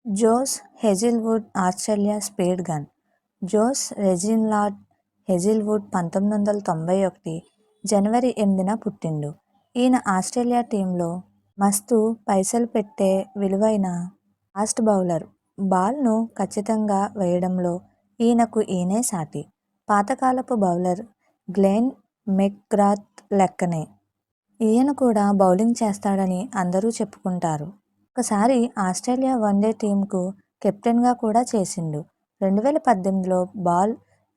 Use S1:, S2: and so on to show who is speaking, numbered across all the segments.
S1: Jose Hazlewood Australia speed gun. Josh Reginald Hazlewood 1991 జనవరి 8న పుట్టిండు. ఈయన ఆస్ట్రేలియా టీంలో మస్తు పైసలు పెట్టే విలువైన ఫాస్ట్ బౌలర్. బాల్ను ఖచ్చితంగా వేయడంలో ఈయనే సాటి. పాతకాలపు బౌలర్ గ్లెన్ మెక్గ్రాత్ లెక్కనే ఈయన కూడా బౌలింగ్ చేస్తాడని అందరూ చెప్పుకుంటారు. ఒకసారి ఆస్ట్రేలియా వన్డే టీంకు కెప్టెన్గా కూడా చేసిండు. 2018లో బాల్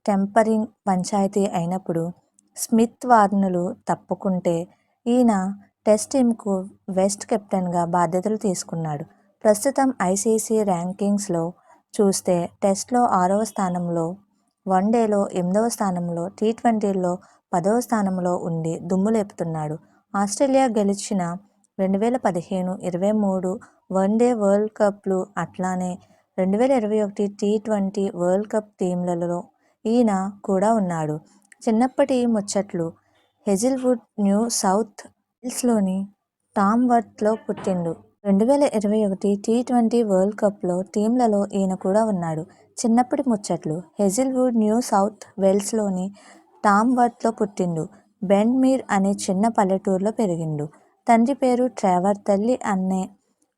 S1: టెంపరింగ్ పంచాయతీ అయినప్పుడు స్మిత్ వార్నర్లు తప్పుకుంటే ఈయన టెస్ట్ టీంకు వెస్ట్ కెప్టెన్గా బాధ్యతలు తీసుకున్నాడు. ప్రస్తుతం ఐసీసీ ర్యాంకింగ్స్లో చూస్తే టెస్ట్లో 6వ స్థానంలో, వన్డేలో 8వ స్థానంలో, టీ20లో 10వ స్థానంలో ఉండి దుమ్ములేపుతున్నాడు. ఆస్ట్రేలియా గెలిచిన 2015, 23 వన్డే వరల్డ్ కప్లు అట్లానే 2021 టీ20 వరల్డ్ కప్ టీంలలో ఈయన కూడా ఉన్నాడు. చిన్నప్పటి ముచ్చట్లు. హెజిల్వుడ్ న్యూ సౌత్ వేల్స్లోని టామ్వర్త్లో పుట్టిండు. 2021 టీ20 వరల్డ్ కప్లో టీంలలో ఈయన కూడా ఉన్నాడు. చిన్నప్పటి ముచ్చట్లు. హెజిల్వుడ్ న్యూ సౌత్ వేల్స్లోని టామ్వర్త్లో పుట్టిండు. బెండ్మీర్ అనే చిన్న పల్లెటూరులో పెరిగిండు. తండ్రి పేరు ట్రెవర్, తల్లి అన్నే.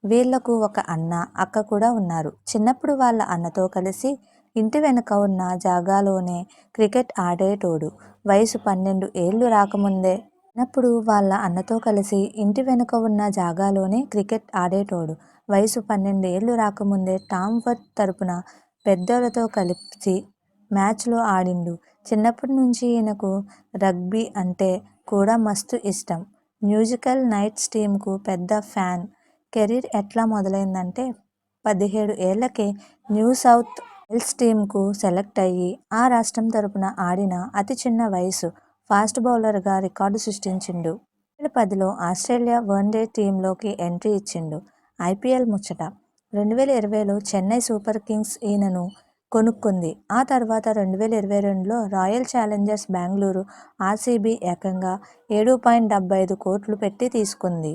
S1: వీళ్లకు ఒక అన్న, అక్క కూడా ఉన్నారు. చిన్నప్పుడు వాళ్ళ అన్నతో కలిసి ఇంటి వెనుక ఉన్న జాగాలోనే క్రికెట్ ఆడేటోడు. వయసు 12 ఏళ్లు రాకముందే చిన్నప్పుడు వాళ్ళ అన్నతో కలిసి ఇంటి వెనుక ఉన్న జాగాలోనే క్రికెట్ ఆడేటోడు. వయసు 12 ఏళ్లు రాకముందే టామ్వర్త్ తరపున పెద్దోళ్లతో కలిసి మ్యాచ్లో ఆడిండు. చిన్నప్పటి నుంచి ఈయనకు రగ్బీ అంటే కూడా మస్తు ఇష్టం. మ్యూజికల్ నైట్స్ టీంకు పెద్ద ఫ్యాన్. కెరీర్ ఎట్లా మొదలైందంటే 17 ఏళ్లకే న్యూ సౌత్ వేల్స్ టీంకు సెలెక్ట్ అయ్యి ఆ రాష్ట్రం తరపున ఆడిన అతి చిన్న వయసు ఫాస్ట్ బౌలర్గా రికార్డు సృష్టించిండు. 2010లో ఆస్ట్రేలియా వన్డే టీంలోకి ఎంట్రీ ఇచ్చిండు. ఐపీఎల్ ముచ్చట. 2020లో చెన్నై సూపర్ కింగ్స్ ఈయనను కొనుక్కుంది. ఆ తర్వాత 2022లో రాయల్ ఛాలెంజర్స్ బెంగళూరు ఆర్సీబీ ఏకంగా 7.75 కోట్లు పెట్టి తీసుకుంది.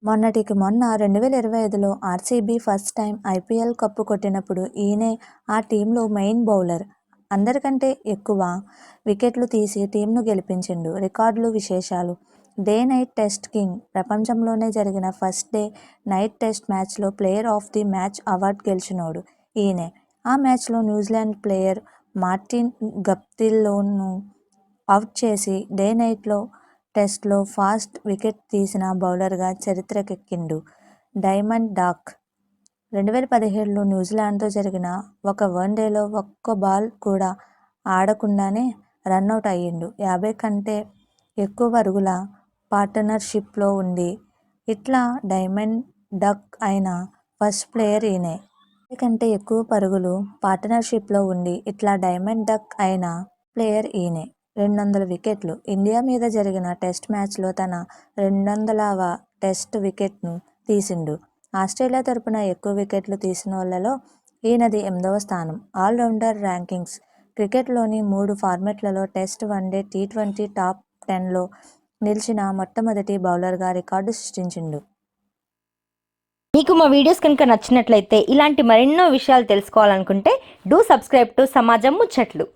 S1: మొన్నటికి మొన్న 2025లో RCB first time IPL cup కొట్టినప్పుడు ఈయనే ఆ టీంలో మెయిన్ బౌలర్. అందరికంటే ఎక్కువ వికెట్లు తీసి టీంను గెలిపించిండు. రికార్డులు, విశేషాలు. Day night test king. ప్రపంచంలోనే జరిగిన ఫస్ట్ డే నైట్ టెస్ట్ మ్యాచ్లో player of the match award గెలిచినోడు ఈయనే. ఆ మ్యాచ్లో న్యూజిలాండ్ ప్లేయర్ మార్టిన్ గప్టిల్ను అవుట్ చేసి డే నైట్ టెస్ట్లో ఫస్ట్ వికెట్ తీసిన బౌలర్గా చరిత్రకెక్కిండు. Diamond dock. 2017లో న్యూజిలాండ్తో జరిగిన ఒక వన్డేలో ఒక్క బాల్ కూడా ఆడకుండానే రనౌట్ అయ్యిండు. 50 కంటే ఎక్కువ పరుగుల పార్ట్నర్షిప్లో ఉండి ఇట్లా డైమండ్ డక్ అయిన ఫస్ట్ ప్లేయర్ ఈయనే. 50 కంటే ఎక్కువ పరుగుల పార్ట్నర్షిప్లో ఉండి ఇట్లా డైమండ్ డక్ అయిన ప్లేయర్ ఈయనే. 200 వికెట్లు. ఇండియా మీద జరిగిన టెస్ట్ మ్యాచ్లో తన 200వ టెస్ట్ వికెట్ను తీసిండు. ఆస్ట్రేలియా తరపున ఎక్కువ వికెట్లు తీసినోళ్లలో ఈయనది 8వ స్థానం. All rounder rankings. క్రికెట్లోని 3 ఫార్మాట్లలో టెస్ట్, వన్డే, టీ20 టాప్ 10లో నిలిచిన మొట్టమొదటి బౌలర్గా రికార్డు సృష్టించిండు.
S2: మీకు మా వీడియోస్ కనుక నచ్చినట్లయితే ఇలాంటి మరెన్నో విషయాలు తెలుసుకోవాలనుకుంటే డూ సబ్స్క్రైబ్ టు సమాజం ముచ్చట్లు.